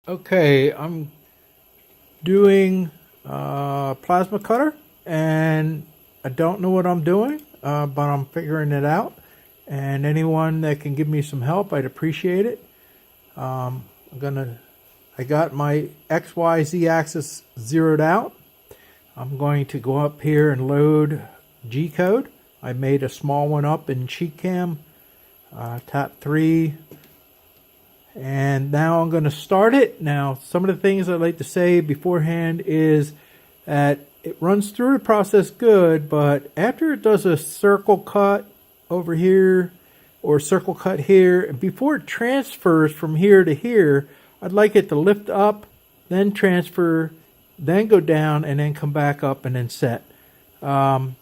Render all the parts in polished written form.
Okay, I'm doing plasma cutter, and I don't know what I'm doing, but I'm figuring it out. And anyone that can give me some help, I'd appreciate it. I got my XYZ axis zeroed out. I'm going to go up here and load G code. I made a small one up in SheetCam. Tap 3. And now I'm going to start it. Now, some of the things I'd like to say beforehand is that it runs through the process good, but after it does a circle cut over here or circle cut here, and before it transfers from here to here, I'd like it to lift up, then transfer, then go down, and then come back up and then set. And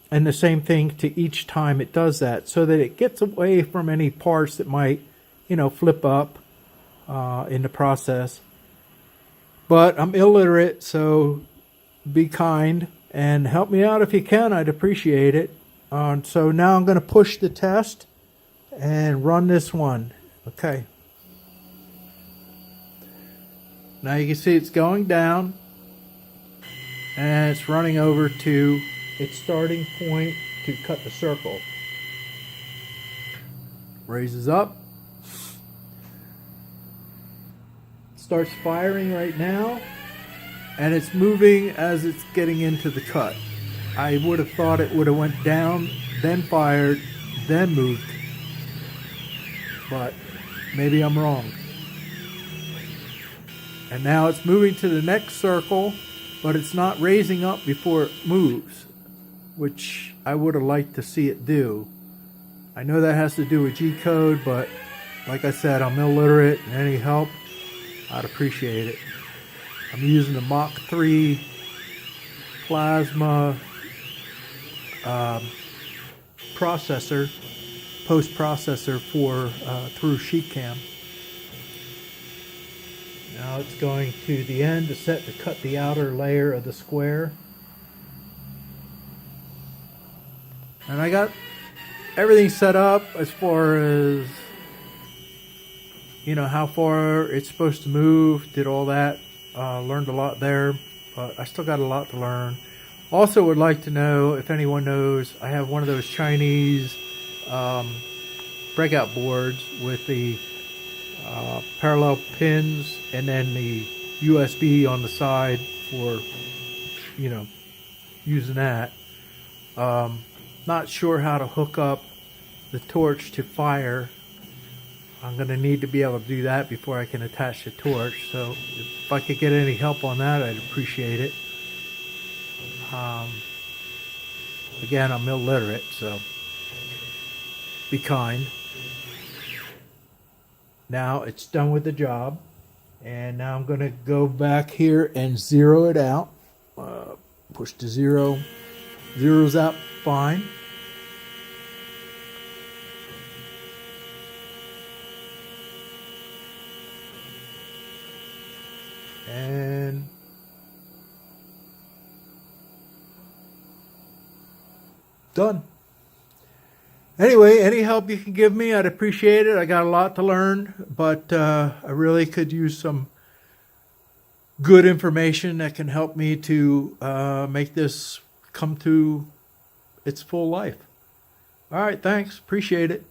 the same thing to each time it does that, so that it gets away from any parts that might, flip up in the process. But I'm illiterate, so be kind and help me out if you can. I'd appreciate it. So now I'm going to push the test and run this one. Okay. Now you can see it's going down and it's running over to its starting point to cut the circle. Raises up. Starts firing right now, and it's moving as it's getting into the cut. I would have thought it would have went down, then fired, then moved, but maybe I'm wrong. And now it's moving to the next circle, but it's not raising up before it moves, which I would have liked to see it do. I know that has to do with G code, but like I said, I'm illiterate, and any help, I'd appreciate it. I'm using the Mach 3 Plasma processor, post-processor for through SheetCam. Now it's going to the end to set to cut the outer layer of the square. And I got everything set up as far as how far it's supposed to move, did all that, learned a lot there, but I still got a lot to learn. Also would like to know if anyone knows, I have one of those Chinese breakout boards with the parallel pins and then the USB on the side for, using that. Not sure how to hook up the torch to fire. I'm going to need to be able to do that before I can attach the torch. So if I could get any help on that, I'd appreciate it. Again, I'm illiterate, so be kind. Now it's done with the job. And now I'm going to go back here and zero it out. Push to zero. Zeroes out fine. And done. Anyway, any help you can give me, I'd appreciate it. I got a lot to learn, but I really could use some good information that can help me to make this come to its full life. All right, thanks. Appreciate it.